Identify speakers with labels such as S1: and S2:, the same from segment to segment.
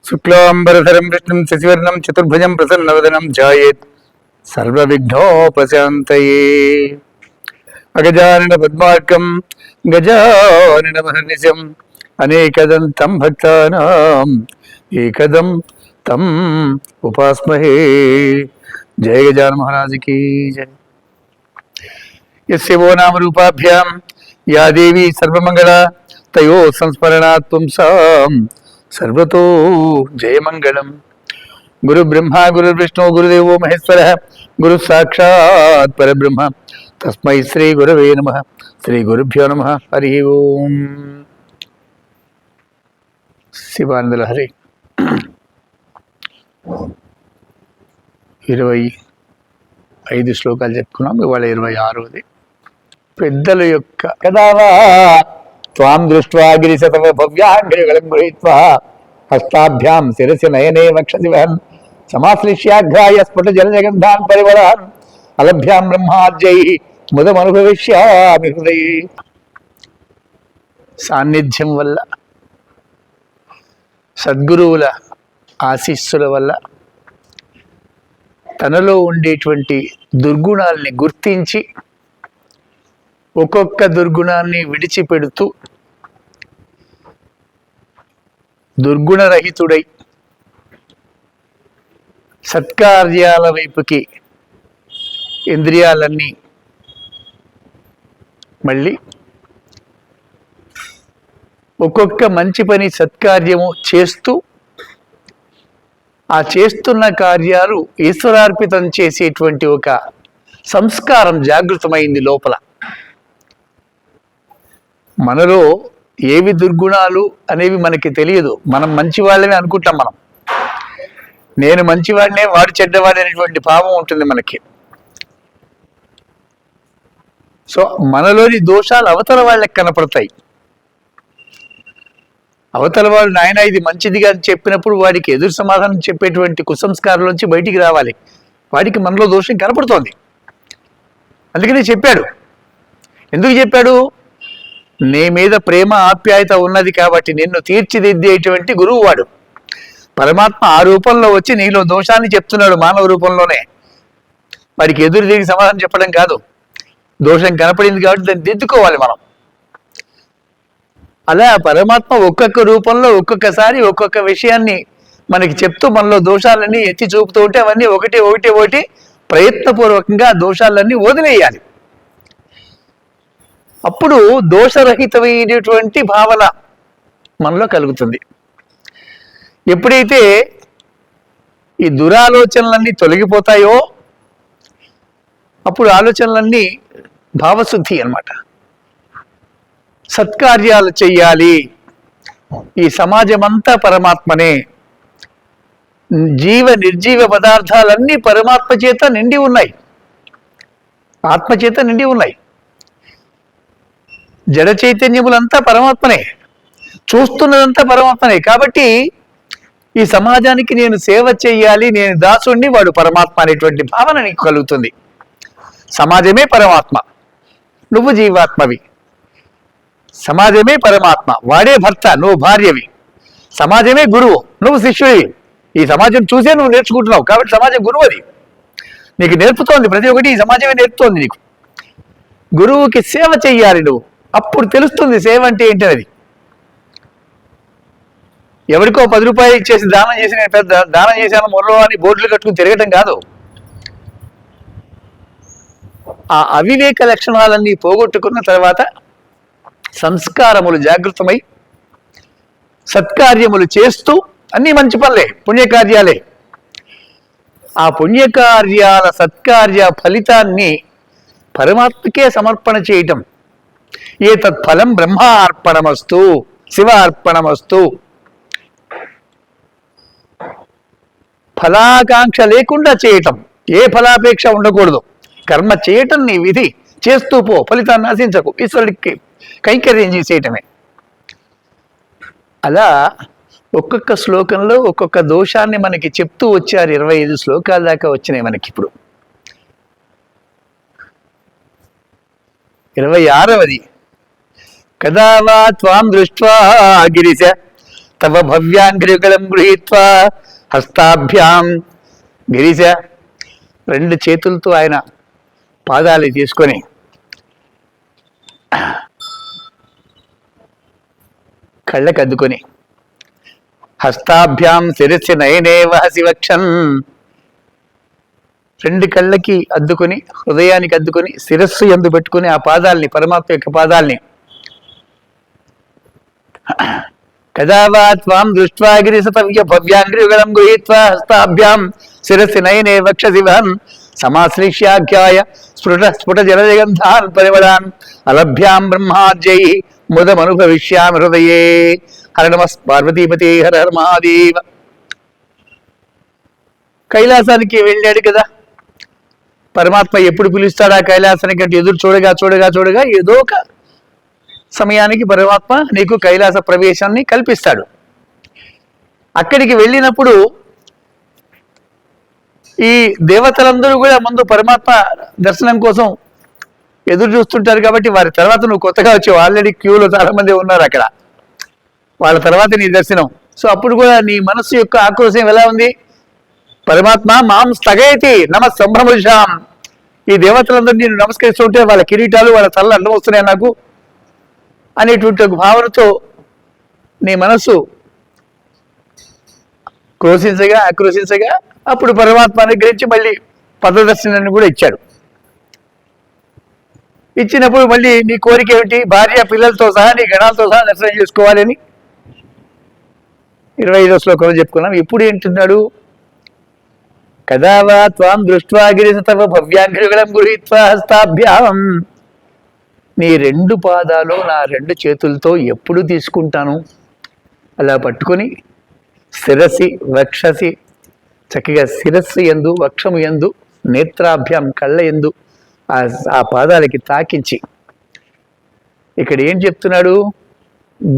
S1: శుక్లాంబరధరం విష్ణుం శశివర్ణం చతుర్భుజం ప్రసన్నవదనం ధ్యాయేత్ సర్వవిఘ్నోపశాంతయే. అగజానన పద్మార్కం గజానన మహర్నిశం అనేకదంతం భక్తానాం ఏకదం తం ఉపాస్మహే. జయ గజాన మహారాజ్ కీ జయ. యస్య వో నామ రూపాభ్యాం యా దేవీ సర్వమంగళ తయో సంస్మరణాత్ పుంసాం సర్వతో జయమంగళం. గురు బ్రహ్మ గురు విష్ణు గురుదేవో మహేశ్వర గురు సాక్షాత్ పరబ్రహ్మ తస్మై శ్రీ గురవే నమః. శ్రీ గురుభ్యో నమః. హరి ఓం. శివానందుల హరి 25 శ్లోకాలు చెప్పుకున్నాం. ఇవాళ 26వది. పెద్దల యొక్క కదావా త్వాం దృష్ట్వా గిరిశతవ భవ్యాంగ్రిగళం గృహీత్వా హస్తాభ్యాం శిరసి నయనే వక్షసి వహన్ సమాశ్లిష్యాఘ్రాయ స్ఫుట జలజగంధాన్ పరివళాన్ అలభ్యాం బ్రహ్మాద్యై ముదమనుభవిష్యామి హృదయే. సాన్నిధ్యం వల్ల, సద్గురువుల ఆశీస్సుల వల్ల తనలో ఉండేటువంటి దుర్గుణాల్ని గుర్తించి ఒక్కొక్క దుర్గుణాన్ని విడిచిపెడుతూ దుర్గుణరహితుడై సత్కార్యాల వైపుకి ఇంద్రియాలన్నీ మళ్ళీ ఒక్కొక్క మంచి పని సత్కార్యము చేస్తూ ఆ చేస్తున్న కార్యాలు ఈశ్వరార్పితం చేసేటువంటి ఒక సంస్కారం జాగృతమైంది లోపల. మనలో ఏవి దుర్గుణాలు అనేవి మనకి తెలియదు. మనం మంచివాళ్ళని అనుకుంటాం. నేను మంచివాడినే, వాడు చెడ్డవాడి అనేటువంటి భావం ఉంటుంది మనకి. సో మనలోని దోషాలు అవతల వాళ్ళకి కనపడతాయి. అవతల వాళ్ళు నాయన ఇది మంచిదిగా చెప్పినప్పుడు వాడికి ఎదురు సమాధానం చెప్పేటువంటి కుసంస్కారంలోంచి బయటికి రావాలి. వాడికి మనలో దోషం కనపడుతోంది. అందుకనే చెప్పాడు. ఎందుకు చెప్పాడు? నీ మీద ప్రేమ ఆప్యాయత ఉన్నది కాబట్టి నిన్ను తీర్చిదిద్దేటువంటి గురువు వాడు. పరమాత్మ ఆ రూపంలో వచ్చి నీలో దోషాన్ని చెప్తున్నాడు, మానవ రూపంలోనే. వాడికి ఎదురు తిరిగి సమాధానం చెప్పడం కాదు. దోషం కనపడింది కాబట్టి దాన్ని దిద్దుకోవాలి మనం. అలా పరమాత్మ ఒక్కొక్క రూపంలో ఒక్కొక్కసారి ఒక్కొక్క విషయాన్ని మనకి చెప్తూ మనలో దోషాలన్నీ ఎత్తి చూపుతూ ఉంటే అవన్నీ ఒకటి ప్రయత్నపూర్వకంగా దోషాలన్నీ వదిలేయాలి. అప్పుడు దోషరహితమైనటువంటి భావన మనలో కలుగుతుంది. ఎప్పుడైతే ఈ దురాలోచనలన్నీ తొలగిపోతాయో అప్పుడు ఆలోచనలన్నీ భావశుద్ధి అన్నమాట. సత్కార్యాలు చెయ్యాలి. ఈ సమాజమంతా పరమాత్మనే. జీవ నిర్జీవ పదార్థాలన్నీ పరమాత్మ చేత నిండి ఉన్నాయి, ఆత్మ చేత నిండి ఉన్నాయి. జడ చైతన్యములంతా పరమాత్మనే, చూస్తున్నదంతా పరమాత్మనే. కాబట్టి ఈ సమాజానికి నేను సేవ చెయ్యాలి, నేను దాసుణ్ణి, వాడు పరమాత్మ అనేటువంటి భావన నీకు కలుగుతుంది. సమాజమే పరమాత్మ, నువ్వు జీవాత్మవి. సమాజమే పరమాత్మ, వాడే భర్త, నువ్వు భార్యవి. సమాజమే గురువు, నువ్వు శిష్యుడివి. ఈ సమాజం చూసే నువ్వు నేర్చుకుంటున్నావు కాబట్టి సమాజం గురువు. అది నీకు నేర్పుతోంది, ప్రతి ఒక్కటి ఈ సమాజమే నేర్పుతోంది నీకు. గురువుకి సేవ చెయ్యాలి నువ్వు, అప్పుడు తెలుస్తుంది సేవ అంటే ఏంటనేది. ఎవరికో 10 రూపాయలు ఇచ్చేసి దానం చేసి నేను పెద్ద దానం చేశాను మొరలో అని బోర్డులు కట్టుకుని తిరగటం కాదు. ఆ అవివేక లక్షణాలన్నీ పోగొట్టుకున్న తర్వాత సంస్కారములు జాగృతమై సత్కార్యములు చేస్తూ, అన్నీ మంచి పనులే, పుణ్యకార్యాలే. ఆ పుణ్యకార్యాల సత్కార్య ఫలితాన్ని పరమాత్మకే సమర్పణ చేయటం. ఏ తత్ఫలం బ్రహ్మ అర్పణమస్తు, శివ అర్పణమస్తు. ఫలాకాంక్ష లేకుండా చేయటం, ఏ ఫలాపేక్ష ఉండకూడదు. కర్మ చేయటం నీ విధి, చేస్తూ పో, ఫలితాన్ని ఆశించకు, ఈశ్వరుడికి కైంకర్యం చేసేయటమే. అలా ఒక్కొక్క శ్లోకంలో ఒక్కొక్క దోషాన్ని మనకి చెప్తూ వచ్చారు. 25 శ్లోకాల దాకా వచ్చినాయి మనకి. ఇప్పుడు 26వది. కదా వా త్వాం దృష్ట్వా గిరిశ తవ భవ్యాంగ్రియుగళం గృహీత్వా హస్తాభ్యాం గిరీశ, రెండు చేతులతో ఆయన పాదాలు తీసుకొని కళ్ళకు అద్దుకొని హస్తాభ్యాం శిరస్సు నయనే వహసి వక్షం, రెండు కళ్ళకి అద్దుకొని హృదయానికి అద్దుకొని శిరస్సు యందు పెట్టుకుని ఆ పాదాలని, పరమాత్మ యొక్క పాదాలని, కదా వా త్వాం దృష్ట్వా గిరిశతవ్య భవ్యాంగ్రియుగళం గృహీత్వా హస్తాభ్యాం శిరస్సు నయనే వక్షసి వహన్ సమాశ్లిష్యాఖ్యాయ స్ఫుట జలజగంధాన్ పరిమళాన్ అలభ్యాం బ్రహ్మార్జై ముదమనుభవిష్యామి హృదయే. హర నమః పార్వతీపతి, హర హర మహాదేవ. కైలాసానికి వెళ్ళాడు కదా, పరమాత్మ ఎప్పుడు పిలుస్తాడా కైలాసానికి అంటే ఎదురు చూడగా చూడగా చూడగా ఏదో ఒక సమయానికి పరమాత్మ నీకు కైలాస ప్రవేశాన్ని కల్పిస్తాడు. అక్కడికి వెళ్ళినప్పుడు ఈ దేవతలందరూ కూడా ముందు పరమాత్మ దర్శనం కోసం ఎదురు చూస్తుంటారు కాబట్టి వారి తర్వాత నువ్వు కొత్తగా వచ్చావు, ఆల్రెడీ క్యూలో చాలా మంది ఉన్నారు అక్కడ, వాళ్ళ తర్వాత నీ దర్శనం. సో అప్పుడు కూడా నీ మనస్సు యొక్క ఆక్రోశం ఎలా ఉంది? పరమాత్మ మాం స్థగయతి నమ సంభ్రమృషాం, ఈ దేవతలందరూ నేను నమస్కరిస్తుంటే వాళ్ళ కిరీటాలు వాళ్ళ తలలు అడ్డం వస్తున్నాయి నాకు అనేటువంటి ఒక భావనతో నీ మనస్సు ఆక్రోశించగా అప్పుడు పరమాత్మ అనుగ్రహించి మళ్ళీ పదదర్శనాన్ని కూడా ఇచ్చాడు. ఇచ్చినప్పుడు మళ్ళీ నీ కోరిక ఏమిటి? భార్య పిల్లలతో సహా నీ గణాలతో సహా దర్శనం చేసుకోవాలని 25వ శ్లోకంలో చెప్పుకున్నాం. ఇప్పుడు ఏంటున్నాడు? కదా వా త్వాం దృష్ట్వా గిరిశతవ భవ్యాంగ్రియుగళం గృహీత్వా హస్తాభ్యాం, నీ రెండు పాదాలు నా రెండు చేతులతో ఎప్పుడు తీసుకుంటాను అలా పట్టుకొని శిరసి వక్షసి, చక్కగా శిరస్సు యందు వక్షము యందు నేత్రాభ్యాం కళ్ళ యందు ఆ పాదాలకి తాకించి, ఇక్కడ ఏం చెప్తున్నాడు?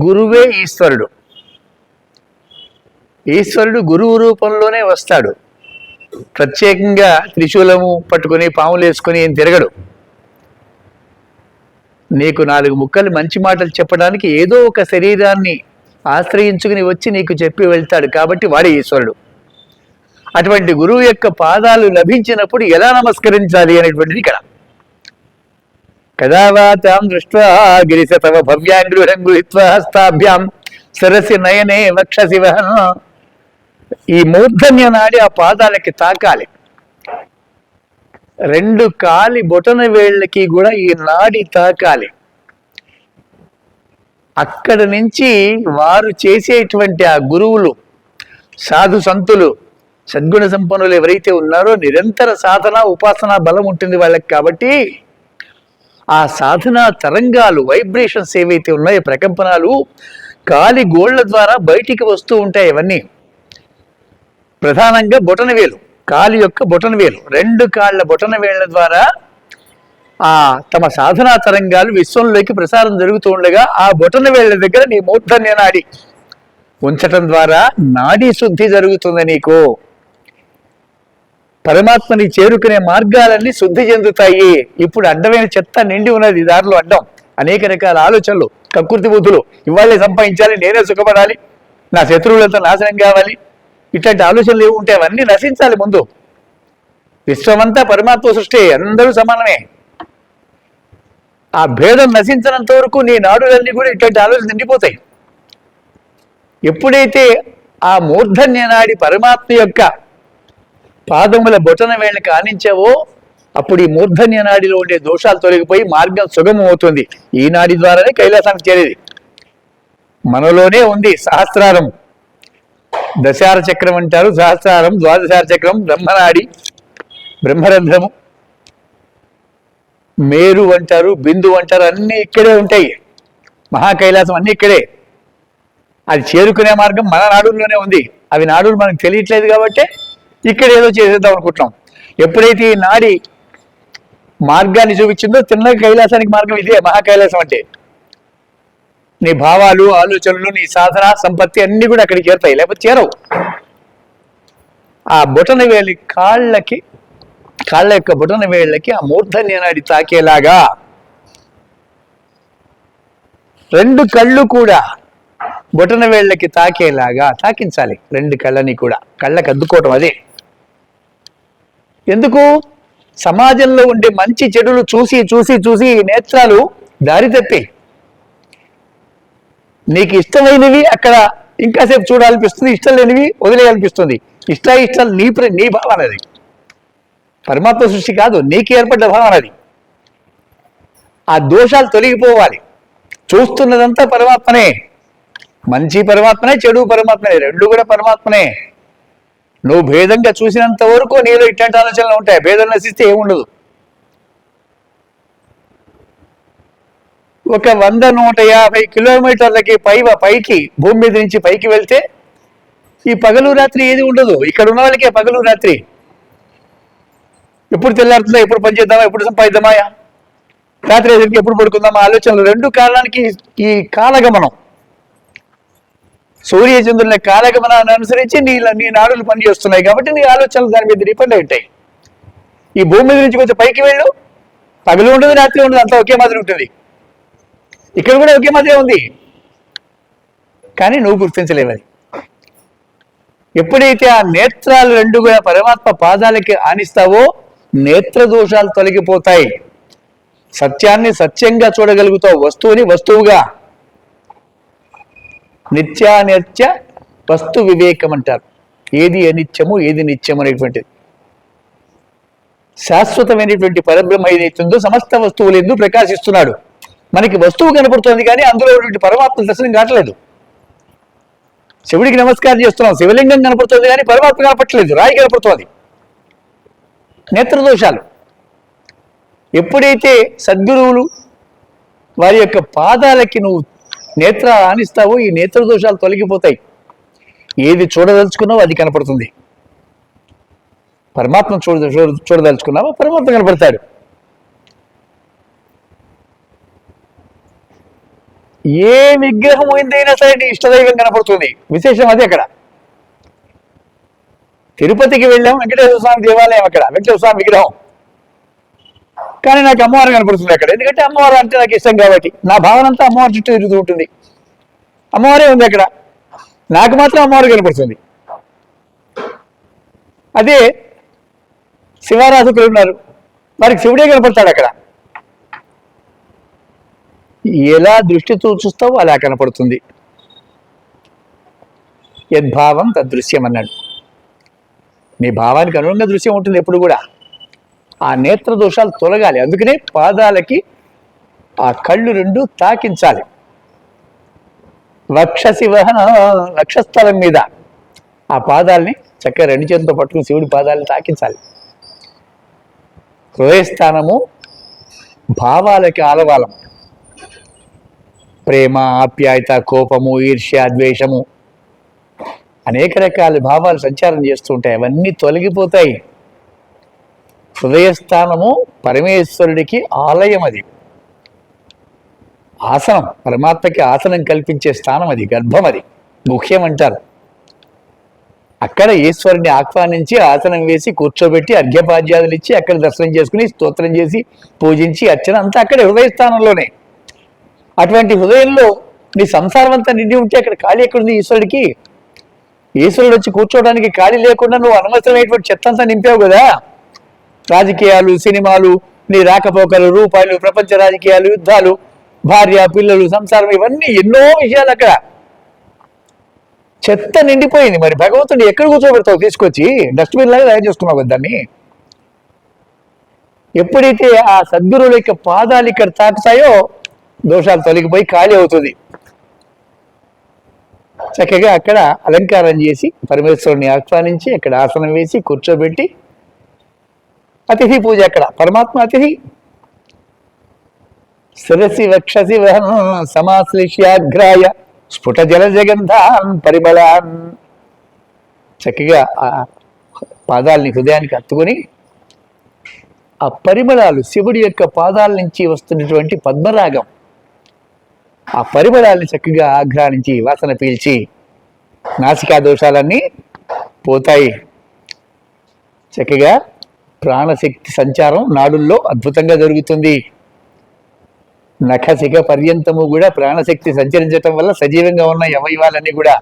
S1: గురువే ఈశ్వరుడు, ఈశ్వరుడు గురువు రూపంలోనే వస్తాడు. ప్రత్యేకంగా త్రిశూలము పట్టుకొని పాములు వేసుకొని ఏం తిరగడు. నీకు 4 ముక్కలు మంచి మాటలు చెప్పడానికి ఏదో ఒక శరీరాన్ని ఆశ్రయించుకుని వచ్చి నీకు చెప్పి వెళ్తాడు కాబట్టి వాడే ఈశ్వరుడు. అటువంటి గురువు యొక్క పాదాలు లభించినప్పుడు ఎలా నమస్కరించాలి అనేటువంటిది ఇక్కడ. కదా వా తాం దృష్ట్వా గిరిశతవ భవ్యాంగ్రియుగళం గృహీత్వా హస్తాభ్యాం శిరసి నయనే వక్షసి వహన్, ఈ మూర్ధన్య నాడి ఆ పాదాలకి తాకాలి. 2 కాలి బొటన వేళ్ళకి కూడా ఈ నాడి తాకాలి. అక్కడ నుంచి వారు చేసేటువంటి ఆ గురువులు, సాధు సంతులు, సద్గుణ సంపన్నులు ఎవరైతే ఉన్నారో నిరంతర సాధన ఉపాసన బలం ఉంటుంది వాళ్ళకి. కాబట్టి ఆ సాధన తరంగాలు, వైబ్రేషన్స్ ఏవైతే ఉన్నాయో, ప్రకంపనాలు కాలి గోళ్ల ద్వారా బయటికి వస్తూ ఉంటాయి. ఇవన్నీ ప్రధానంగా బొటన వేలు, కాలి యొక్క బొటన వేలు, 2 కాళ్ళ బొటన వేళ్ల ద్వారా ఆ తమ సాధనా తరంగాలు విశ్వంలోకి ప్రసారం జరుగుతూ ఉండగా ఆ బొటన వేళ్ల దగ్గర నీ మూర్ధన్య నాడి ఉంచటం ద్వారా నాడీ శుద్ధి జరుగుతుంది. నీకు పరమాత్మని చేరుకునే మార్గాలన్నీ శుద్ధి చెందుతాయి. ఇప్పుడు అడ్డమైన చెత్త నిండి ఉన్నది దారిలో, అడ్డం అనేక రకాల ఆలోచనలు, కకృతి బుద్ధులు, ఇవాళే సంపాదించాలి, నేనే సుఖపడాలి, నా శత్రువులతో నాశనం కావాలి, ఇట్లాంటి ఆలోచనలు ఏమి ఉంటాయి అవన్నీ నశించాలి. ముందు విశ్వమంతా పరమాత్మ సృష్టి, అందరూ సమానమే. ఆ భేదం నశించినంత వరకు నీ నాడులన్నీ కూడా ఇట్లాంటి ఆలోచన నిండిపోతాయి. ఎప్పుడైతే ఆ మూర్ధన్య నాడి పరమాత్మ యొక్క పాదముల బొటన వేళ్ళకి ఆనించావో అప్పుడు ఈ మూర్ధన్య నాడిలో ఉండే దోషాలు తొలగిపోయి మార్గం సుగమం అవుతుంది. ఈ నాడి ద్వారానే కైలాసానికి చేరేది. మనలోనే ఉంది సహస్రారం, దశార చక్రం అంటారు, సహస్రారం, ద్వాదశార చక్రం, బ్రహ్మనాడి, బ్రహ్మరంధ్రము, మేరు అంటారు, బిందు అంటారు, అన్నీ ఇక్కడే ఉంటాయి. మహాకైలాసం అన్నీ ఇక్కడే. అది చేరుకునే మార్గం మన నాడుల్లోనే ఉంది. అవి నాడులు మనకు తెలియట్లేదు కాబట్టి ఇక్కడ ఏదో చేసేద్దాం అనుకుంటున్నాం. ఎప్పుడైతే ఈ నాడి మార్గాన్ని చూపించిందో తిన్న కైలాసానికి మార్గం ఇదే. మహాకైలాసం అంటే నీ భావాలు, ఆలోచనలు, నీ సాధన, సంపత్తి అన్నీ కూడా అక్కడికి చేరుతాయి, లేకపోతే చేరవు. ఆ బొటన వేలి కాళ్ళ యొక్క బొటన వేళ్ళకి ఆ మూర్ధన్య నాడి తాకేలాగా 2 కళ్ళు కూడా బొటన వేళ్ళకి తాకేలాగా తాకించాలి రెండు కళ్ళని కూడా, కళ్ళకి అద్దుకోవటం అదే. ఎందుకు? సమాజంలో ఉండే మంచి చెడులు చూసి చూసి చూసి నేత్రాలు దారి తప్పి నీకు ఇష్టమైనవి అక్కడ ఇంకాసేపు చూడాలనిపిస్తుంది, ఇష్టం లేనివి వదిలేయాలనిపిస్తుంది. ఇష్టాలు నీ భావన అది, పరమాత్మ సృష్టి కాదు, నీకు ఏర్పడ్డ భావన అది. ఆ దోషాలు తొలగిపోవాలి. చూస్తున్నదంతా పరమాత్మనే, మంచి పరమాత్మనే, చెడు పరమాత్మనే, రెండు కూడా పరమాత్మనే. నువ్వు భేదంగా చూసినంత వరకు నీలో ఇట్లాంటి ఆలోచనలు ఉంటాయి. భేదం నశిస్తే ఏముండదు. ఒక 100-150 కిలోమీటర్లకి పైకి భూమి మీద నుంచి పైకి వెళ్తే ఈ పగలు రాత్రి ఏది ఉండదు. ఇక్కడ ఉన్న వాళ్ళకే పగలు రాత్రి. ఎప్పుడు తెల్లారుతుందా, ఎప్పుడు పని చేద్దామా, ఎప్పుడు సంపాదిద్దామా, రాత్రి ఎదురికి ఎప్పుడు పడుకుందామా ఆలోచనలు. రెండు కారణానికి ఈ కాలగమనం, సూర్యచంద్రుల కాలగమనాన్ని అనుసరించి నీ నాడులు పనిచేస్తున్నాయి కాబట్టి నీ ఆలోచనలు దాని మీద డిపెండ్ అయి ఉంటాయి. ఈ భూమి మీద నుంచి కొంచెం పైకి వెళ్ళు, పగలు ఉండదు, రాత్రి ఉండదు, అంతా ఒకే మాదిరి ఉంటుంది. ఇక్కడ కూడా ఒకే మాదిరే ఉంది, కానీ నువ్వు గుర్తించలేవది. ఎప్పుడైతే ఆ నేత్రాలు రెండు కూడా పరమాత్మ పాదాలకి ఆనిస్తావో నేత్ర దోషాలు తొలగిపోతాయి. సత్యాన్ని సత్యంగా చూడగలుగుతావు, వస్తువుని వస్తువుగా. నిత్యానిత్య వస్తు వివేకం అంటారు. ఏది అనిత్యము, ఏది నిత్యము అనేటువంటిది. శాశ్వతమైనటువంటి పరబ్రహ్మ ఏదైతుందో సమస్త వస్తువులు ఎందుకు ప్రకాశిస్తున్నాడు. మనకి వస్తువు కనపడుతుంది కానీ అందులో ఉన్నటువంటి పరమాత్మ దర్శనం కావట్లేదు. శివుడికి నమస్కారం చేస్తున్నాం, శివలింగం కనపడుతుంది కానీ పరమాత్మ కనపడట్లేదు, రాయి కనపడుతుంది. నేత్రదోషాలు. ఎప్పుడైతే సద్గురువులు వారి యొక్క పాదాలకి నువ్వు నేత్ర ఆనిస్తావో ఈ నేత్రదోషాలు తొలగిపోతాయి. ఏది చూడదలుచుకున్నావో అది కనపడుతుంది. పరమాత్మ చూడదలుచుకున్నావో పరమాత్మ కనపడతాడు. ఏ విగ్రహం ఏందైనా సరే నీ ఇష్టదైవం కనపడుతుంది. విశేషం అది. అక్కడ తిరుపతికి వెళ్ళాం, వెంకటేశ్వర స్వామి దేవాలయం, అక్కడ వెంకటేశ్వర స్వామి విగ్రహం, కానీ నాకు అమ్మవారు కనపడుతుంది అక్కడ. ఎందుకంటే అమ్మవారు అంటే నాకు ఇష్టం కాబట్టి నా భావన అంతా అమ్మవారి చుట్టూ తిరుగుతూ ఉంటుంది. అమ్మవారే ఉంది అక్కడ, నాకు మాత్రం అమ్మవారు కనపడుతుంది. అదే శివారాధకులు ఉన్నారు, వారికి శివుడే కనపడతాడు అక్కడ. ఎలా దృష్టితో చూస్తావో అలా కనపడుతుంది. యద్భావం తద్దృశ్యం అన్నాడు. నీ భావానికి అనుగుణంగా దృశ్యం ఉంటుంది ఎప్పుడు కూడా. ఆ నేత్ర దోషాలు తొలగాలి. అందుకనే పాదాలకి ఆ కళ్ళు రెండు తాకించాలి. వక్షస్థలం మీద ఆ పాదాలని చక్కగా రెండు చేతులతో పట్టుకుని శివుడి పాదాలను తాకించాలి. హృదయస్థానము భావాలకి ఆలవాలం. ప్రేమ, ఆప్యాయత, కోపము, ఈర్ష్య, ద్వేషము, అనేక రకాల భావాలు సంచారం చేస్తూ ఉంటాయి. అవన్నీ తొలగిపోతాయి. హృదయస్థానము పరమేశ్వరుడికి ఆలయం. అది ఆసనం, పరమాత్మకి ఆసనం కల్పించే స్థానం. అది గర్భం, అది ముఖ్యం అంటారు. అక్కడ ఈశ్వరుని ఆహ్వానించి ఆసనం వేసి కూర్చోబెట్టి అర్ఘ్యపాద్యాదులు ఇచ్చి అక్కడ దర్శనం చేసుకుని స్తోత్రం చేసి పూజించి అర్చన అంతా అక్కడే హృదయస్థానంలోనే. అటువంటి హృదయంలో నీ సంసారం అంతా నిండి ఉంటే అక్కడ ఖాళీ ఎక్కడుంది ఈశ్వరుడికి? ఈశ్వరుడు వచ్చి కూర్చోవడానికి ఖాళీ లేకుండా నువ్వు అనవసరమైనటువంటి చెత్త అంతా నింపావు కదా. రాజకీయాలు, సినిమాలు, నీ రాకపోకలు, రూపాయలు, ప్రపంచ రాజకీయాలు, యుద్ధాలు, భార్య, పిల్లలు, సంసారం, ఇవన్నీ ఎన్నో విషయాలు అక్కడ చెత్త నిండిపోయింది. మరి భగవంతుడు ఎక్కడ కూర్చోబెడతావు? తీసుకొచ్చి డస్ట్బిన్ లాగా తయారు చేసుకున్నావు కదా దాన్ని. ఎప్పుడైతే ఆ సద్గురువుల యొక్క పాదాలు ఇక్కడ తాకుతాయో దోషాలు తొలగిపోయి ఖాళీ అవుతుంది. చక్కగా అక్కడ అలంకారం చేసి పరమేశ్వరుని ఆహ్వానించి అక్కడ ఆసనం వేసి కూర్చోబెట్టి అతిథి పూజ. అక్కడ పరమాత్మ అతిథి. శిరసి వక్షసి సమాశ్లిష్యాగ్రాయ స్ఫుట జల జగంధాన్ పరిమళాన్. చక్కగా ఆ పాదాలని హృదయానికి హత్తుకొని ఆ పరిమళాలు, శివుడి యొక్క పాదాల నుంచి వస్తున్నటువంటి పద్మరాగం, ఆ పరిమళాలని చక్కగా ఆఘ్రానించి వాసన పీల్చి నాసికా దోషాలన్నీ పోతాయి. చక్కగా ప్రాణశక్తి సంచారం నాడుల్లో అద్భుతంగా జరుగుతుంది. నఖశిఖ పర్యంతము కూడా ప్రాణశక్తి సంచరించటం వల్ల సజీవంగా ఉన్న అవయవాలన్నీ కూడా,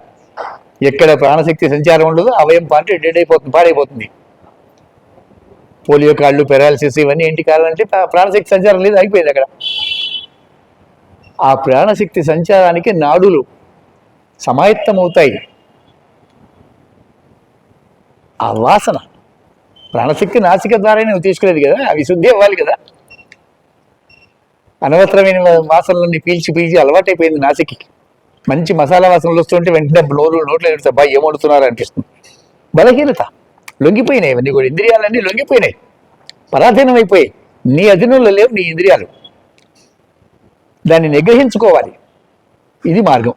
S1: ఎక్కడ ప్రాణశక్తి సంచారం ఉండదు అవయం పాటు డెడ్ అయిపోతుంది, పాడైపోతుంది. పోలియో కాళ్ళు, పెరాలసిస్ ఇవన్నీ ఏంటి కావాలంటే ప్రాణశక్తి సంచారం లేదు, అయిపోయింది అక్కడ. ఆ ప్రాణశక్తి సంచారానికి నాడులు సమాయత్తమవుతాయి. ఆ వాసన ప్రాణశక్తి నాసిక ద్వారానే నువ్వు తీసుకునేది కదా, అవి శుద్ధి అవ్వాలి కదా. అనవసరమైన వాసనలన్నీ పీల్చి పీల్చి అలవాటైపోయింది నాసికి. మంచి మసాలా వాసనలు వస్తుంటే వెంటనే నోట్లో ఏడుస్తా, బా ఏం వండుతున్నారు అనిపిస్తుంది. బలహీనత, లొంగిపోయినాయి ఇవన్నీ కూడా, ఇంద్రియాలన్నీ లొంగిపోయినాయి, పరాధీనం అయిపోయాయి. నీ అధీనంలో లేవు నీ ఇంద్రియాలు, దాన్ని నిగ్రహించుకోవాలి. ఇది మార్గం.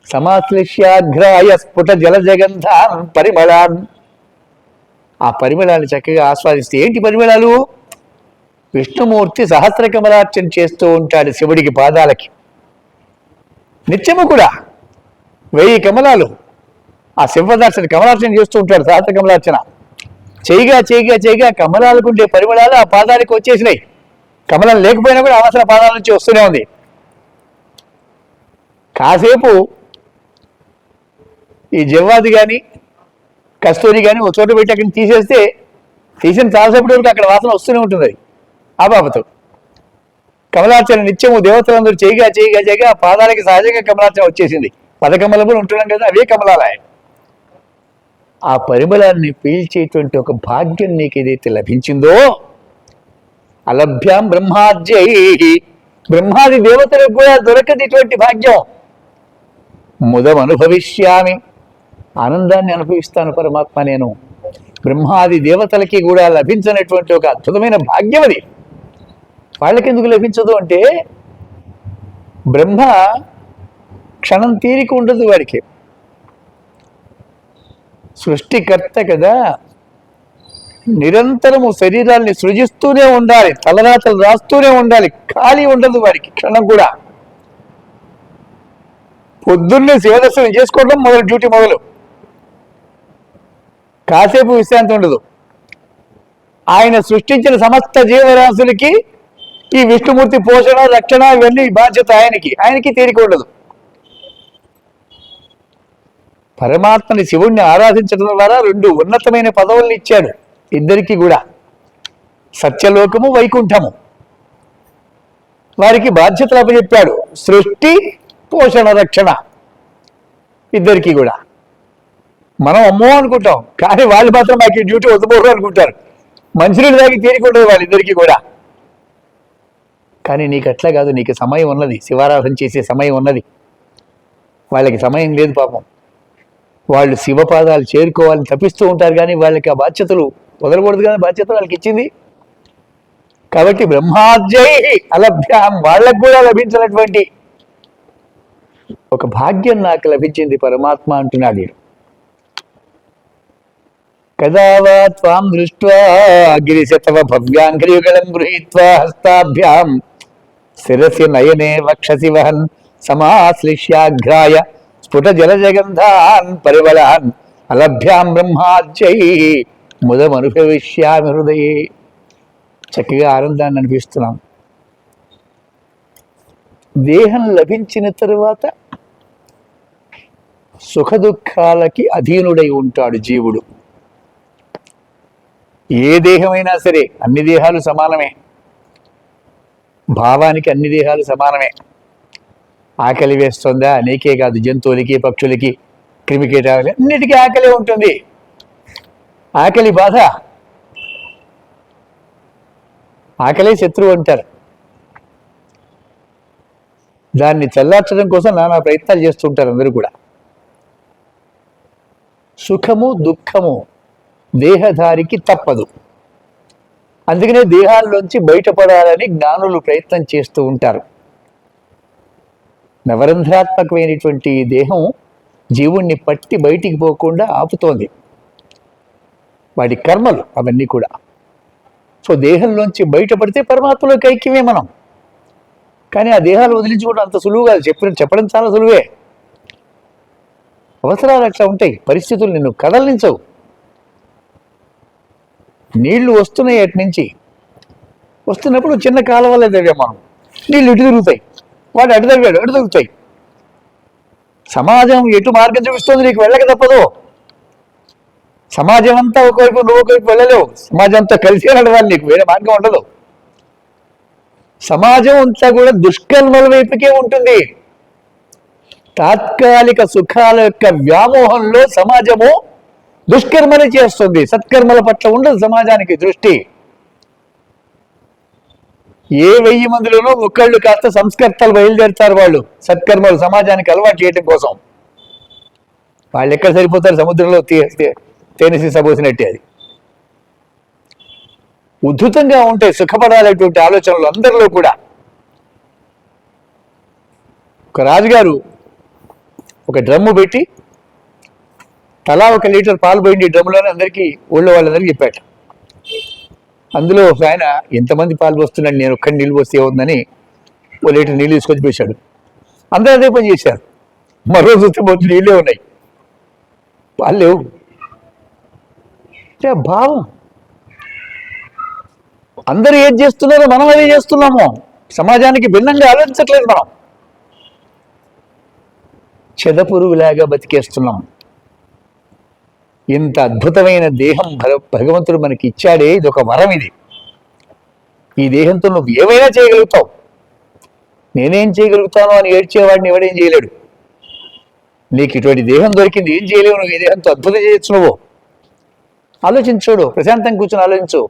S1: సమాశ్లిష్యాఘ్రాయ స్ఫుట జల జగంధాన్ పరిమళాన్. ఆ పరిమళాన్ని చక్కగా ఆస్వాదిస్తే, ఏంటి పరిమళాలు? విష్ణుమూర్తి సహస్ర కమలార్చన చేస్తూ ఉంటాడు శివుడికి పాదాలకి నిత్యము కూడా. 1000 కమలాలు ఆ శివదర్శన కమలార్చన చేస్తూ ఉంటాడు, సహస్ర కమలార్చన చేయగా చేయగా చేయగా కమలాలకు ఉండే పరిమళాలు ఆ పాదాలకు వచ్చేసినాయి. కమలం లేకపోయినా కూడా అవసర పాదాల నుంచి వస్తూనే ఉంది. కాసేపు ఈ జవ్వాది కానీ కస్తూరి కానీ ఒక చోట పెట్టి అక్కడిని తీసిన చాలాసేపటి వరకు అక్కడ వాసన వస్తూనే ఉంటుంది. అది ఆ బాబతో కమలార్చన నిత్యము దేవతలందరూ చేయగా చేయగా చేయగా పాదాలకి సహజంగా కమలార్చన వచ్చేసింది. 10 కమలములు ఉంటున్నాం కదా, అవే కమలాలే. ఆ పరిమళాన్ని పీల్చేటువంటి ఒక భాగ్యం నీకు ఏదైతే లభించిందో, అలభ్యాం బ్రహ్మాద్యై, బ్రహ్మాది దేవతలకు కూడా దొరకదు ఇటువంటి భాగ్యం. ముదం అనుభవిష్యామి, ఆనందాన్ని అనుభవిస్తాను పరమాత్మ నేను. బ్రహ్మాది దేవతలకి కూడా లభించినటువంటి ఒక అద్భుతమైన భాగ్యం అది. వాళ్ళకెందుకు లభించదు అంటే, బ్రహ్మ క్షణం తీరిక ఉండదు వాడికి. సృష్టికర్త కదా, నిరంతరము శరీరాన్ని సృజిస్తూనే ఉండాలి, తలరాతలు రాస్తూనే ఉండాలి, ఖాళీ ఉండదు వాడికి క్షణం కూడా. పొద్దున్నే శివదర్శనం చేసుకోవడం మొదలు, డ్యూటీ మొదలు, కాసేపు విశ్రాంతి ఉండదు. ఆయన సృష్టించిన సమస్త జీవరాశులకి ఈ విష్ణుమూర్తి పోషణ, రక్షణ ఇవన్నీ బాధ్యత ఆయనకి తీరిక ఉండదు. పరమాత్మని శివుణ్ణి ఆరాధించడం ద్వారా 2 ఉన్నతమైన పదవుల్ని ఇచ్చాడు ఇద్దరికి కూడా, సత్యలోకము, వైకుంఠము. వారికి బాధ్యతలు అప్పచెప్పాడు, సృష్టి, పోషణ, రక్షణ ఇద్దరికి కూడా. మనం అమ్మో అనుకుంటాం, కానీ వాళ్ళు మాత్రం మాకు ఈ డ్యూటీ వద్దుపోరు అనుకుంటారు. మంచినీళ్ళు దాకా తీరికుండదు వాళ్ళిద్దరికీ కూడా. కానీ నీకు అట్లా కాదు, నీకు సమయం ఉన్నది, శివారాధన చేసే సమయం ఉన్నది. వాళ్ళకి సమయం లేదు పాపం. వాళ్ళు శివపాదాలు చేరుకోవాలని తప్పిస్తూ ఉంటారు, కానీ వాళ్ళకి ఆ బాధ్యతలు వదలకూడదు కదా, బాధ్యతలు వాళ్ళకి ఇచ్చింది. కాబట్టి బ్రహ్మాద్యై అలభ్యాం, వాళ్ళకు కూడా లభించినటువంటి ఒక భాగ్యం నాకు లభించింది పరమాత్మ అంటున్నాడు. కదా వా త్వాం దృష్ట్వా గిరిశతవ భవ్యాంఘ్రియుగళం గృహీత్వా హస్తాభ్యాం శిరసి నయనే వక్షసి వహన్ సమాశ్లిష్యాఘ్రాయ స్ఫుట జలజగంధాన్ పరిమళాన్ అలభ్యాం బ్రహ్మాద్యై ముదం అనుభవిష్యామి హృదయే. చక్కగా ఆనందాన్ని అనిపిస్తున్నాం. దేహం లభించిన తరువాత సుఖదుఖాలకి అధీనుడై ఉంటాడు జీవుడు. ఏ దేహమైనా సరే, అన్ని దేహాలు సమానమే, భావానికి అన్ని దేహాలు సమానమే. ఆకలి వేస్తుందా? నీకే కాదు, జంతువులకి, పక్షులకి, క్రిమికీటాలకి అన్నిటికీ ఆకలి ఉంటుంది. ఆకలి బాధ, ఆకలే శత్రువు అంటారు. దాన్ని చల్లార్చడం కోసం నానా ప్రయత్నాలు చేస్తుంటారు అందరూ కూడా. సుఖము దుఃఖము దేహధారికి తప్పదు. అందుకనే దేహాల్లోంచి బయటపడాలని జ్ఞానులు ప్రయత్నం చేస్తూ ఉంటారు. నవరంధ్రాత్మకమైనటువంటి దేహం జీవుణ్ణి పట్టి బయటికి పోకుండా ఆపుతోంది, వాడి కర్మలు అవన్నీ కూడా. సో దేహంలోంచి బయటపడితే పరమాత్మలోకి ఐక్యమే మనం. కానీ ఆ దేహాలు వదిలించుకోవడం అంత సులువు కాదు. చెప్పడం చాలా సులువే. అవసరాలు అట్లా ఉంటాయి, పరిస్థితులు నిన్ను కదలించవు. నీళ్లు వస్తున్నాయి అటు నుంచి, వస్తున్నప్పుడు చిన్న కాలువలే తవ్వాం మనం, నీళ్ళు ఇటు తిరుగుతాయి, వాడు అటు తవ్వాడు అటు తిరుగుతాయి. సమాజం ఎటు మార్గం చూపిస్తుంది, నీకు వెళ్ళక తప్పదు. సమాజం అంతా ఒకవైపు నువ్వు ఒకవైపు వెళ్ళలేవు, సమాజం అంతా కలిసి నడవాలి, నీకు వేరే మార్గం ఉండదు. సమాజం అంతా కూడా దుష్కర్మల వైపుకే ఉంటుంది. తాత్కాలిక సుఖాల యొక్క వ్యామోహంలో సమాజము దుష్కర్మలు చేస్తుంది, సత్కర్మల పట్ల ఉండదు సమాజానికి దృష్టి. ఏ 1000 మందిలోనూ ఒకళ్ళు కాస్త సంస్కర్తలు బయలుదేరుతారు, వాళ్ళు సత్కర్మలు సమాజానికి అలవాటు చేయడం కోసం. వాళ్ళు ఎక్కడ సరిపోతారు, సముద్రంలో తేనె సీసా పోసినట్టే. అది ఉద్ధృతంగా ఉంటాయి సుఖపడాలనేటువంటి ఆలోచనలు అందరిలో కూడా. ఒక రాజుగారు ఒక డ్రమ్ము పెట్టి తలా 1 లీటర్ పాలు పోయింది డ్రమ్ములోనే అందరికీ, ఊళ్ళో వాళ్ళందరికీ చెప్పాట. అందులో ఒక ఆయన, ఎంతమంది పాలు పోస్తున్నాడు, నేను ఒక్కడి నీళ్ళు పోస్తే ఏముందని 1 లీటర్ నీళ్ళు తీసుకొచ్చి పోసాడు. అందరూ అదే పని చేశారు. మరో చూస్తే మొత్తం నీళ్ళే ఉన్నాయి, పాలు లేవు. భావం, అందరూ ఏది చేస్తున్నారో మనం అదే చేస్తున్నాము. సమాజానికి భిన్నంగా ఆలోచించట్లేదు మనం, చెదపురుగులాగా బతికేస్తున్నాం. ఇంత అద్భుతమైన దేహం భగవంతుడు మనకి ఇచ్చాడే, ఇది ఒక వరం. ఇది ఈ దేహంతో నువ్వు ఏమైనా చేయగలుగుతావు. నేనేం చేయగలుగుతాను అని ఏడ్చేవాడిని ఎవడేం చేయలేడు. నీకు ఇటువంటి దేహం దొరికింది, ఏం చేయలేవు నువ్వు. ఈ దేహంతో అద్భుతం చేయొచ్చు. నువ్వు ఆలోచించుడు, ప్రశాంతంగా కూర్చొని ఆలోచించు.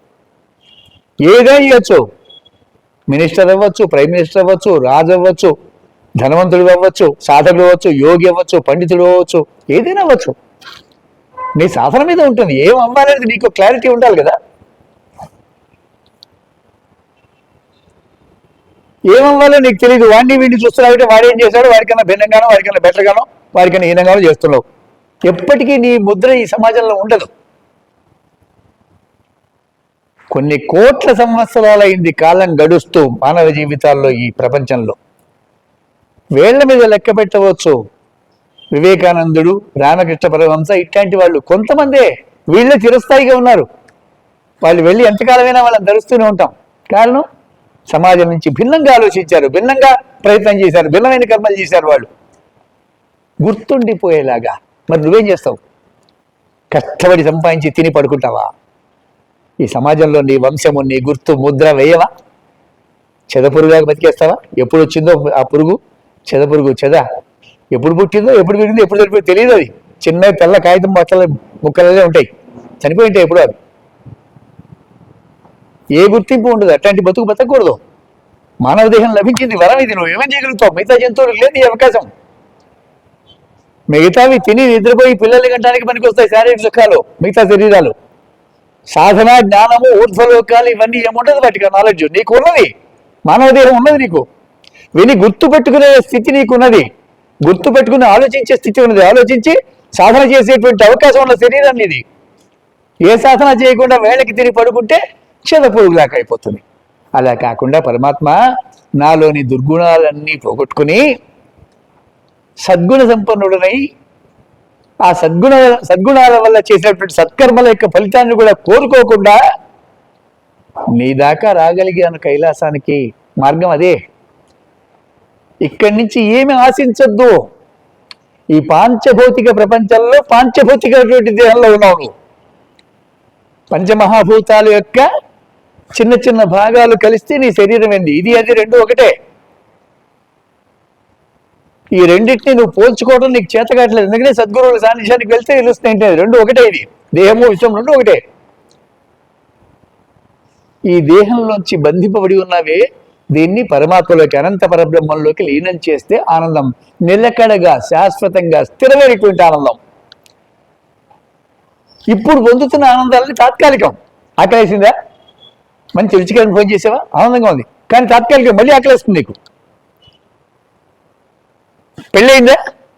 S1: ఏదైనా చేయొచ్చు. మినిస్టర్ అవ్వచ్చు, ప్రైమ్ మినిస్టర్ అవ్వచ్చు, రాజు అవ్వచ్చు, ధనవంతుడు అవ్వచ్చు, సాధకుడు అవ్వచ్చు, యోగి అవ్వచ్చు, పండితుడు అవ్వచ్చు, ఏదైనా అవ్వచ్చు. నీ సాధన మీద ఉంటుంది. ఏం అవ్వాలనేది నీకు క్లారిటీ ఉండాలి కదా. ఏమవ్వాలో నీకు తెలియదు. వాడిని వీడిని చూస్తున్నావు, వాడేం చేశాడు, వాడికన్నా భిన్నంగానో, వాడికన్నా బెటర్గానో, వాడికన్నా హీనంగానో చేస్తున్నావు. ఎప్పటికీ నీ ముద్ర ఈ సమాజంలో ఉండదు. కొన్ని కోట్ల సంవత్సరాలైంది కాలం గడుస్తూ మానవ జీవితాల్లో, ఈ ప్రపంచంలో వేళ్ల మీద లెక్క పెట్టవచ్చు. వివేకానందుడు, రామకృష్ణ పరమహంస, ఇట్లాంటి వాళ్ళు కొంతమందే వీళ్ళే చిరస్థాయిగా ఉన్నారు. వాళ్ళు వెళ్ళి ఎంతకాలమైనా వాళ్ళని ధరిస్తూనే ఉంటాం. కారణం, సమాజం నుంచి భిన్నంగా ఆలోచించారు, భిన్నంగా ప్రయత్నం చేశారు, భిన్నమైన కర్మలు చేశారు. వాళ్ళు గుర్తుండిపోయేలాగా. మరి నువ్వేం చేస్తావు? కష్టపడి సంపాదించి తిని పడుకుంటావా? ఈ సమాజంలో నీ వంశము, నీ గుర్తు, ముద్ర వేయవా? చెదపురుగులాగా బతికేస్తావా? ఎప్పుడు వచ్చిందో ఆ పురుగు, చెదపురుగు, చెద ఎప్పుడు పుట్టిందో, ఎప్పుడు పెరిగిందో, ఎప్పుడు చనిపోయిందో తెలియదు. అది చిన్న తెల్ల కాగితం ముక్కలనే ఉంటాయి, చనిపోయి ఉంటాయి ఎప్పుడు. అవి ఏ గుర్తింపు ఉండదు. అట్లాంటి బతుకు బతకూడదు. మానవ దేహం లభించింది, వరం ఇది. నువ్వు ఏమేం చేయగలుగుతావు? మిగతా జంతువులకు లేదు ఈ అవకాశం. మిగతావి తిని నిద్రపోయి పిల్లల్ని గంటానికి పనికి వస్తాయి శారీరక సుఖాలు, మిగతా శరీరాలు. సాధన, జ్ఞానము, ఊర్ధ్వలోకాలు, ఇవన్నీ ఏముండదు వాటికి నాలెడ్జ్. నీకు ఉన్నది, మానవ దేహం ఉన్నది నీకు. విని గుర్తు పెట్టుకునే స్థితి నీకున్నది, గుర్తు పెట్టుకుని ఆలోచించే స్థితి ఉన్నది. ఆలోచించి సాధన చేసేటువంటి అవకాశం ఉన్న శరీరాన్ని ఇది. ఏ సాధన చేయకుండా వేళకి తిరిగి పడుకుంటే చెదపురుగులాగా అయిపోతుంది. అలా కాకుండా పరమాత్మ నాలోని దుర్గుణాలన్నీ పోగొట్టుకుని సద్గుణ సంపన్నుడనై ఆ సద్గుణాల వల్ల చేసినటువంటి సత్కర్మల యొక్క ఫలితాన్ని కూడా కోరుకోకుండా నీ దాకా రాగలిగాను కైలాసానికి. మార్గం అదే. ఇక్కడి నుంచి ఏమి ఆశించద్దు. ఈ పాంచభౌతిక ప్రపంచంలో పాంచభౌతికటువంటి దేహంలో ఉన్నావు. పంచమహాభూతాల యొక్క చిన్న చిన్న భాగాలు కలిస్తే నీ శరీరం ఏంది. ఇది అది రెండు ఒకటే. ఈ రెండింటిని నువ్వు పోల్చుకోవడం నీకు చేత కావట్లేదు. ఎందుకంటే సద్గురువుల సాన్నిధ్యానికి వెళ్తే తెలుస్తాయి. రెండు ఒకటే. ఇది దేహము విశ్వం రెండు ఒకటే. ఈ దేహంలోంచి బంధింపబడి ఉన్నవే దీన్ని పరమాత్మలోకి, అనంత పరబ్రహ్మంలోకి లీనం చేస్తే ఆనందం నిలకడగా, శాశ్వతంగా, స్థిరమైనటువంటి ఆనందం. ఇప్పుడు పొందుతున్న ఆనందాలని తాత్కాలికం. ఆకలేసిందా? మంచి రుచికరమైన ఫోన్ చేసావా? ఆనందంగా ఉంది, కానీ తాత్కాలికం. మళ్ళీ ఆకలేస్తుంది నీకు. పెళ్ళయిందా?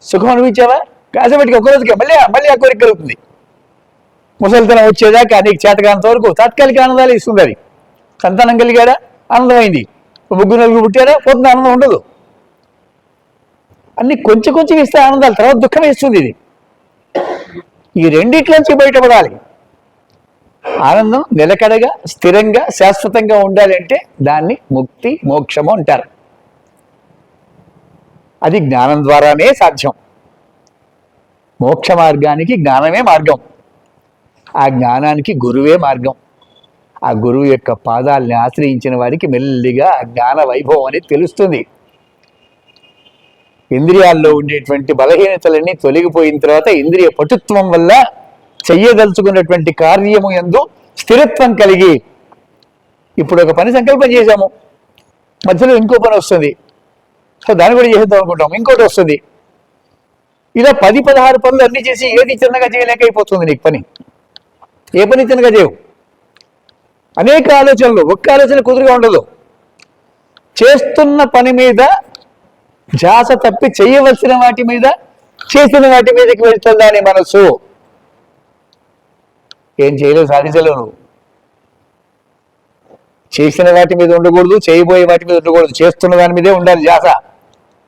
S1: సుఖం అనిపించావా? కాసేపటికి ఒక రోజుకే మళ్ళీ ఆ కోరిక కలుగుతుంది. ముసలితనం వచ్చేదాకా నీకు చేతకానంత వరకు తాత్కాలిక ఆనందాలు ఇస్తుంది. అది సంతానం కలిగాడా? ఆనందమైంది. 3-4 పుట్టారా? పోతుంది, ఆనందం ఉండదు. అన్ని కొంచెం కొంచెం ఇస్తే ఆనందాలు, తర్వాత దుఃఖం ఇస్తుంది. ఇది ఈ రెండిట్లోంచి బయటపడాలి. ఆనందం నిలకడగా స్థిరంగా శాశ్వతంగా ఉండాలి అంటే దాన్ని ముక్తి మోక్షము అంటారు. అది జ్ఞానం ద్వారానే సాధ్యం. మోక్ష మార్గానికి జ్ఞానమే మార్గం, ఆ జ్ఞానానికి గురువే మార్గం. ఆ గురువు యొక్క పాదాలని ఆశ్రయించిన వాడికి మెల్లిగా ఆ జ్ఞాన వైభవం అనేది తెలుస్తుంది. ఇంద్రియాల్లో ఉండేటువంటి బలహీనతలన్నీ తొలగిపోయిన తర్వాత ఇంద్రియ పటుత్వం వల్ల చెయ్యదలుచుకున్నటువంటి కార్యము యందు స్థిరత్వం కలిగి, ఇప్పుడు ఒక పని సంకల్పం చేశాము, మధ్యలో ఇంకో పని వస్తుంది, సో దాన్ని కూడా చేసేద్దాం అనుకుంటాం, ఇంకోటి వస్తుంది. ఇలా 10-16 పనులు అన్ని చేసి ఏది చిన్నగా చేయలేక అయిపోతుంది నీకు పని. ఏ పని చిన్నగా చేయవు. అనేక ఆలోచనలు, ఒక్క ఆలోచన కుదురుగా ఉండదు. చేస్తున్న పని మీద ధ్యాస తప్పి చేయవలసిన వాటి మీద, చేసిన వాటి మీదకి వెళ్తుందా నీ మనస్సు. ఏం చేయలేవు, సాధించలేవు. నువ్వు చేసిన వాటి మీద ఉండకూడదు, చేయబోయే వాటి మీద ఉండకూడదు, చేస్తున్న దాని మీదే ఉండాలి ధ్యాస.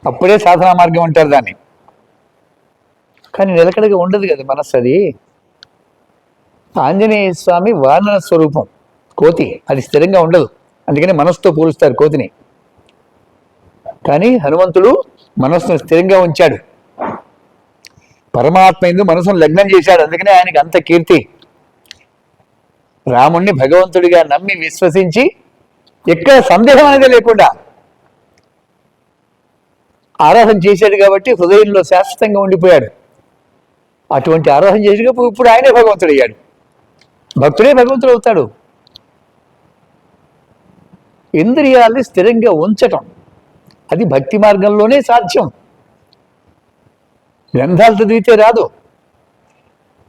S1: అప్పుడే సాధనా మార్గం అంటారు దాన్ని. కానీ నిలకడగా ఉండదు కదా మనస్సు. అది ఆంజనేయ స్వామి వానర స్వరూపం, కోతి, అది స్థిరంగా ఉండదు. అందుకని మనస్సుతో పోలుస్తారు కోతిని. కానీ హనుమంతుడు మనస్సును స్థిరంగా ఉంచాడు, పరమాత్మ ఎందు మనసును లగ్నం చేశాడు. అందుకనే ఆయనకి అంత కీర్తి. రాముణ్ణి భగవంతుడిగా నమ్మి విశ్వసించి ఎక్కడ సందేహం అనేది లేకుండా ఆరాధన చేశాడు కాబట్టి హృదయంలో శాశ్వతంగా ఉండిపోయాడు. అటువంటి ఆరాధన చేసేటప్పుడు ఇప్పుడు ఆయనే భగవంతుడు అయ్యాడు. భక్తుడే భగవంతుడు అవుతాడు. ఇంద్రియాల్ని స్థిరంగా ఉంచటం అది భక్తి మార్గంలోనే సాధ్యం. గ్రంథాలు చదివితే రాదు,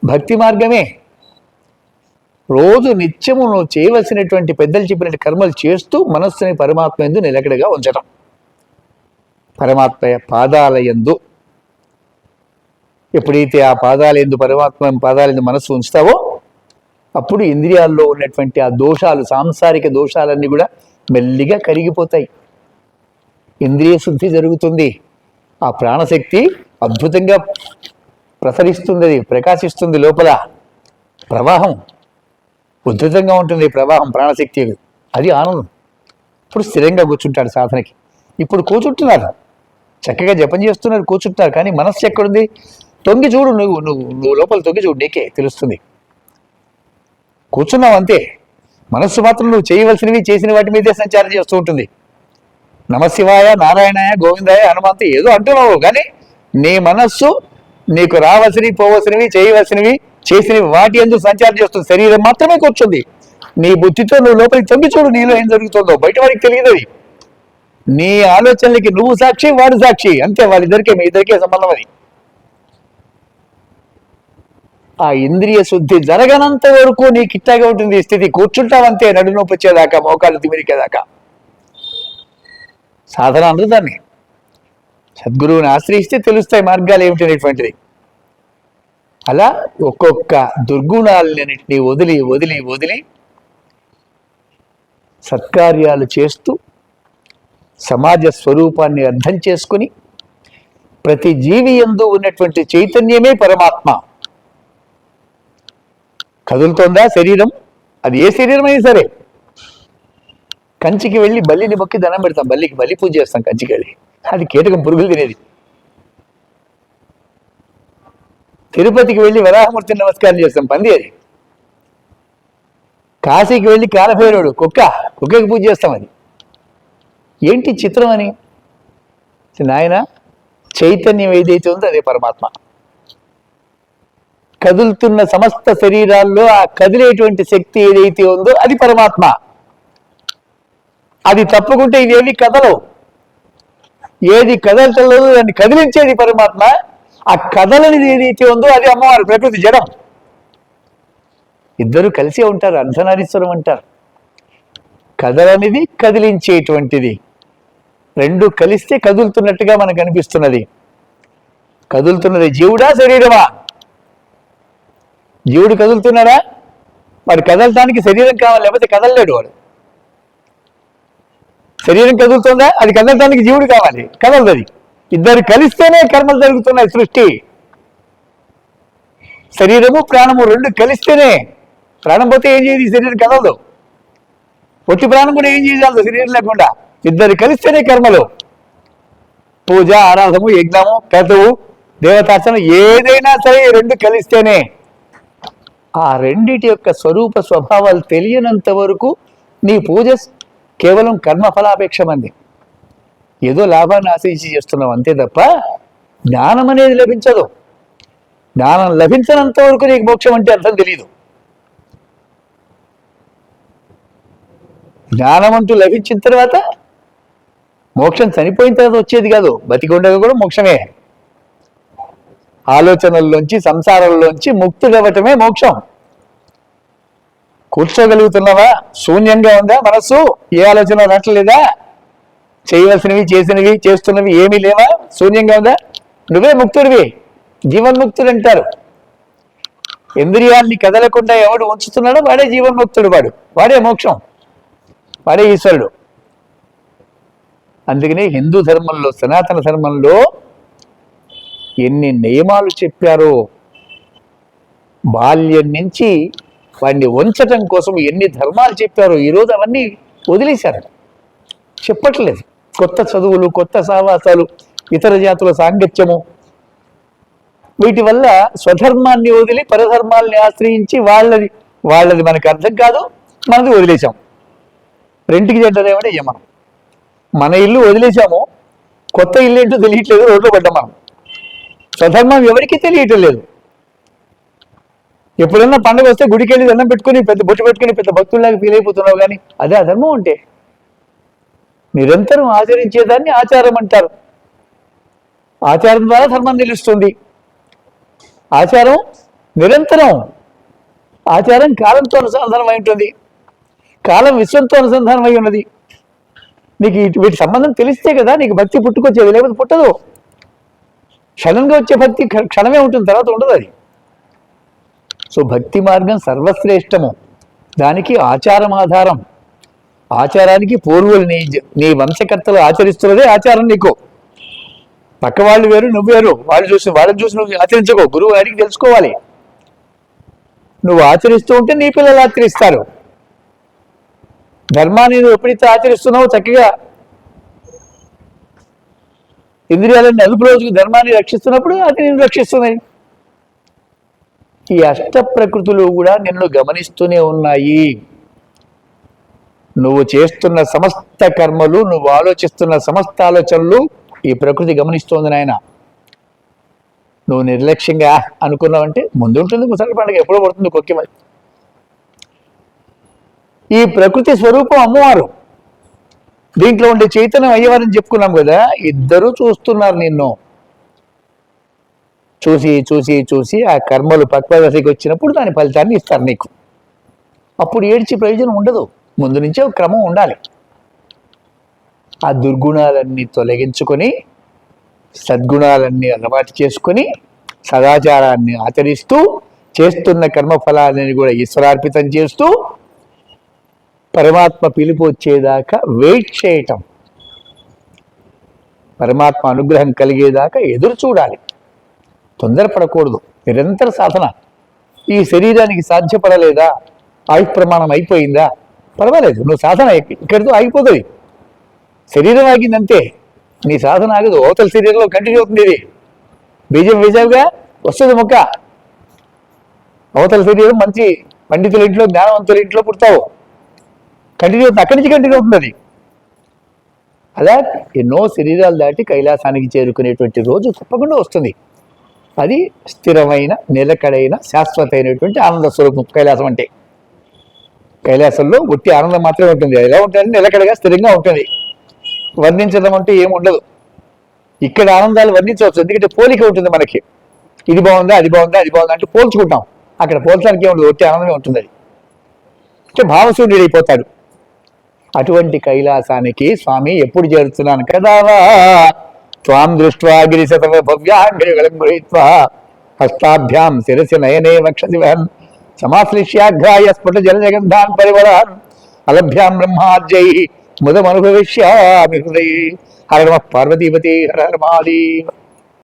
S1: భక్తి మార్గమే. రోజు నిత్యము నువ్వు చేయవలసినటువంటి పెద్దలు చెప్పినట్టు కర్మలు చేస్తూ మనస్సుని పరమాత్మ యందు నిలకడగా ఉంచటం. పరమాత్మ పాదాల యందు ఎప్పుడైతే ఆ పాదాల యందు, పరమాత్మ పాదాల యందు మనస్సు ఉంచుతావో అప్పుడు ఇంద్రియాల్లో ఉన్నటువంటి ఆ దోషాలు, సాంసారిక దోషాలన్నీ కూడా మెల్లిగా కరిగిపోతాయి. ఇంద్రియ శుద్ధి జరుగుతుంది. ఆ ప్రాణశక్తి అద్భుతంగా ప్రసరిస్తుంది, అది ప్రకాశిస్తుంది. లోపల ప్రవాహం ఉద్ధృతంగా ఉంటుంది, ప్రవాహం ప్రాణశక్తి. అది ఆనందం. ఇప్పుడు స్థిరంగా కూర్చుంటాడు సాధనకి. ఇప్పుడు కూర్చుంటున్నారు, చక్కగా జపం చేస్తున్నారు, కూర్చుంటున్నారు. కానీ మనస్సు ఎక్కడుంది? తొంగి చూడు, నువ్వు నువ్వు నువ్వు లోపల తొంగి చూడు, నీకే తెలుస్తుంది. కూర్చున్నావు అంతే. మనస్సు మాత్రం నువ్వు చేయవలసినవి చేసిన వాటి మీదే సంచారం చేస్తూ ఉంటుంది. నమశివాయ, నారాయణాయ, గోవిందాయ, హనుమంతు ఏదో అంటున్నావు, కానీ నీ మనస్సు నీకు రావలసినవి, పోవలసినవి, చేయవలసినవి, చేసినవి వాటి ఎందుకు సంచారం చేస్తుంది. శరీరం మాత్రమే కూర్చుంది. నీ బుద్ధితో నువ్వు లోపలికి తొంగి చూడు, నీలో ఏం జరుగుతుందో. బయట వాడికి తెలియదు. అది నీ ఆలోచనలకి నువ్వు సాక్షి, వాడు సాక్షి, అంతే. వాళ్ళిద్దరికే, మీ ఇద్దరికే సంబంధం. అది ఆ ఇంద్రియ శుద్ధి జరగనంత వరకు నీకు ఇట్టాగా ఉంటుంది ఈ స్థితి. కూర్చుంటావంతే, నడునొప్పి వచ్చేదాకా, మోకాలు తిమిరికేదాకా. సాధన అందరూ దాన్ని సద్గురువుని ఆశ్రయిస్తే తెలుస్తాయి మార్గాలు ఏమిటనేటువంటిది. అలా ఒక్కొక్క దుర్గుణాలన్నింటినీ వదిలి వదిలి వదిలి సత్కార్యాలు చేస్తూ సమాజ స్వరూపాన్ని అర్థం చేసుకుని ప్రతి జీవి యందు ఉన్నటువంటి చైతన్యమే పరమాత్మ. కదులుతోందా శరీరం? అది ఏ శరీరమైనా సరే. కంచికి వెళ్ళి బల్లిని మొక్కి దండం పెడతాం, బల్లికి బల్లి పూజ చేస్తాం కంచికి వెళ్ళి. అది కీటకం, పురుగులు తినేది. తిరుపతికి వెళ్ళి వరాహమూర్తిని నమస్కారం చేస్తాం, పంది అది. కాశీకి వెళ్ళి కాలభైరవుడు, కుక్కకి పూజ చేస్తాం. అది ఏంటి చిత్రం అని. నాయన చైతన్యం ఏదైతే ఉందో అదే పరమాత్మ. కదులుతున్న సమస్త శరీరాల్లో ఆ కదిలేటువంటి శక్తి ఏదైతే ఉందో అది పరమాత్మ. అది తప్పుకుంటే ఇవేవి కదలవు. ఏది కదలటలేదు దాన్ని కదిలించేది పరమాత్మ. ఆ కదలనిది ఏదైతే ఉందో అది అమ్మవారు, ప్రకృతి, జడం. ఇద్దరు కలిసే ఉంటారు, అర్ధనారీశ్వరం అంటారు. కదలనిది, కదిలించేటువంటిది, రెండు కలిస్తే కదులుతున్నట్టుగా మనకు అనిపిస్తున్నది. కదులుతున్నది జీవుడా, శరీరమా? జీవుడు కదులుతున్నాడా? వాడు కదలటానికి శరీరం కావాలి, లేకపోతే కదలలేడు వాడు. శరీరం కదులుతుందా? అది కదలటానికి జీవుడు కావాలి, కదలదు. అది ఇద్దరు కలిస్తేనే కర్మలు జరుగుతున్నాయి. సృష్టి, శరీరము, ప్రాణము రెండు కలిస్తేనే ప్రాణం పోతే ఏం చేయదు, ఈ శరీరం కదలదు. ఒట్టి ప్రాణం కూడా ఏం చేయగలదు శరీరం లేకుండా. ఇద్దరు కలిస్తేనే కర్మలు. పూజ, ఆరాధము, యజ్ఞము, క్రతువు, దేవతార్చన ఏదైనా సరే ఈ రెండు కలిస్తేనే. ఆ రెండిటి యొక్క స్వరూప స్వభావాలు తెలియనంత వరకు నీ పూజ కేవలం కర్మఫలాపేక్ష మంది, ఏదో లాభాన్ని ఆశించి చేస్తున్నావు అంతే తప్ప జ్ఞానం అనేది లభించదు. జ్ఞానం లభించినంత వరకు నీకు మోక్షం అంటే అర్థం తెలియదు. జ్ఞానం అంటూ లభించిన తర్వాత మోక్షం చనిపోయిన తర్వాత వచ్చేది కాదు, బతికొండగా కూడా మోక్షమే. ఆలోచనల్లోంచి, సంసారంలోంచి ముక్తుడవటమే మోక్షం. కూర్చోగలుగుతున్నావా? శూన్యంగా ఉందా మనస్సు? ఏ ఆలోచన రావట్లేదా? చేయవలసినవి, చేసినవి, చేస్తున్నవి ఏమీ లేవా? శూన్యంగా ఉందా? నువ్వే ముక్తుడివి, జీవన్ముక్తుడు అంటారు. ఇంద్రియాల్ని కదలకుండా ఎవడు ఉంచుతున్నాడో వాడే జీవన్ముక్తుడు, వాడే మోక్షం, వాడే ఈశ్వరుడు. అందుకనే హిందూ ధర్మంలో, సనాతన ధర్మంలో ఎన్ని నియమాలు చెప్పారో, బాల్యం నుంచి వాడిని ఉంచటం కోసం ఎన్ని ధర్మాలు చెప్పారో ఈరోజు అవన్నీ వదిలేశారు, చెప్పట్లేదు. కొత్త చదువులు, కొత్త సావాసాలు, ఇతర జాతుల సాంగత్యము, వీటి వల్ల స్వధర్మాన్ని వదిలి పరధర్మాల్ని ఆశ్రయించి వాళ్ళది మనకు అర్థం కాదు, మనది వదిలేశాం. రెంటికి చెడ్డదేమంటే మనం మన ఇల్లు వదిలేశాము, కొత్త ఇల్లు ఏంటో తెలియట్లేదు, రోడ్లో పడ్డాం మనం. స్వధర్మం ఎవరికీ తెలియటం లేదు. ఎప్పుడన్నా పండుగ వస్తే గుడికి వెళ్ళి దండం పెట్టుకుని పెద్ద బొట్టు పెట్టుకుని పెద్ద భక్తుల్లాగా ఫీల్ అయిపోతున్నావు. కానీ అదే అధర్మం అంటే. నిరంతరం ఆచరించేదాన్ని ఆచారం అంటారు. ఆచారం ద్వారా ధర్మం నిలుస్తుంది. ఆచారం నిరంతరం, ఆచారం కాలంతో అనుసంధానం అయి ఉంటుంది, కాలం విశ్వంతో అనుసంధానం అయి ఉన్నది. నీకు వీటి సంబంధం తెలిస్తే కదా నీకు భక్తి పుట్టుకొచ్చేది, లేకపోతే పుట్టదు. క్షణంగా వచ్చే భక్తి క్షణమే ఉంటుంది, తర్వాత ఉండదు అది. సో భక్తి మార్గం సర్వశ్రేష్టము, దానికి ఆచారం ఆధారం. ఆచారానికి పూర్వులు నీ వంశకర్తలు ఆచరిస్తున్నదే ఆచారం. నీకు పక్క వాళ్ళు వేరు, నువ్వు వేరు. వాళ్ళని చూసి నువ్వు ఆచరించుకో. గురువు అడిగి తెలుసుకోవాలి. నువ్వు ఆచరిస్తూ ఉంటే నీ పిల్లలు ఆచరిస్తారు. ధర్మాన్ని నువ్వు ఎప్పుడైతే ఆచరిస్తున్నావో చక్కగా ఇంద్రియాలన్నీ అదుపు రోజుకు ధర్మాన్ని రక్షిస్తున్నప్పుడు అది నిన్ను రక్షిస్తున్నాయి. ఈ అష్ట ప్రకృతులు కూడా నిన్ను గమనిస్తూనే ఉన్నాయి. నువ్వు చేస్తున్న సమస్త కర్మలు, నువ్వు ఆలోచిస్తున్న సమస్త ఆలోచనలు ఈ ప్రకృతి గమనిస్తోంది నాయన. నువ్వు నిర్లక్ష్యంగా అనుకున్నావంటే ముందుంటుంది ముసలి పండుగ, ఎప్పుడో పడుతుంది కొక్కి. మరి ఈ ప్రకృతి స్వరూపం అమ్మవారు, దీంట్లో ఉండే చైతన్యం అయ్యవారని చెప్పుకున్నాం కదా. ఇద్దరు చూస్తున్నారు నిన్ను. చూసి చూసి చూసి ఆ కర్మలు పక్వదశకి వచ్చినప్పుడు దాని ఫలితాన్ని ఇస్తారు నీకు. అప్పుడు ఏడ్చి ప్రయోజనం ఉండదు, ముందు నుంచే ఒక క్రమం ఉండాలి. ఆ దుర్గుణాలన్నీ తొలగించుకొని సద్గుణాలన్నీ అలవాటు చేసుకొని సదాచారాన్ని ఆచరిస్తూ చేస్తున్న కర్మఫలాన్ని కూడా ఈశ్వరార్పితం చేస్తూ పరమాత్మ పిలుపు వచ్చేదాకా వెయిట్ చేయటం, పరమాత్మ అనుగ్రహం కలిగేదాకా ఎదురు చూడాలి, తొందరపడకూడదు. నిరంతర సాధన. ఈ శరీరానికి సాధ్యపడలేదా, ఆయుష్ ప్రమాణం అయిపోయిందా, పర్వాలేదు, నువ్వు సాధన ఇక్కడితో ఆగిపోతుంది. శరీరం ఆగిందంతే, నీ సాధన ఆగదు. అవతల శరీరంలో కంటిన్యూ అవుతుంది. ఇది బీజం వేసావుగా, వస్తుంది మొక్క. అవతల శరీరం మంచి పండితుల ఇంట్లో, జ్ఞానవంతుల ఇంట్లో పుడతావు, కంటిన్యూ అవుతుంది, అక్కడి నుంచి కంటిన్యూ అవుతుంది. అలా ఎన్నో శరీరాలు దాటి కైలాసానికి చేరుకునేటువంటి రోజు తప్పకుండా వస్తుంది. అది స్థిరమైన, నిలకడైన, శాశ్వతమైనటువంటి ఆనంద స్వరూపం కైలాసం అంటే. కైలాసంలో ఒట్టి ఆనందం మాత్రమే ఉంటుంది. అది ఎలా ఉంటుంది? నిలకడగా, స్థిరంగా ఉంటుంది. వర్ణించడం అంటే ఏమి ఉండదు. ఇక్కడ ఆనందాలు వర్ణించవచ్చు, ఎందుకంటే పోలిక ఉంటుంది మనకి. ఇది బాగుందా, అది బాగుందా, అది బాగుందా అంటే పోల్చుకుంటాం. అక్కడ పోల్చడానికి ఏముండదు, ఒట్టి ఆనందమే ఉంటుంది. అది అంటే భావశూన్యుడైపోతాడు. అటువంటి కైలాసానికి స్వామి ఎప్పుడు చేరుతున్నాను కదా, త్వాం దృష్ట్వా గిరిశతవ భవ్యాంగ్రిగళం గృహీత్వా హస్తాభ్యాం శిరసి నయనే వక్షసి వహన్ సమాశ్లిష్యాఘ్రాయ స్ఫుట జలజగంధాన్ పరివరాన్ అలభ్యాం బ్రహ్మాద్యై ముదమనుభవిష్యామి హృదయే. హర నమః పార్వతీపతే, హర హర మహాదేవ.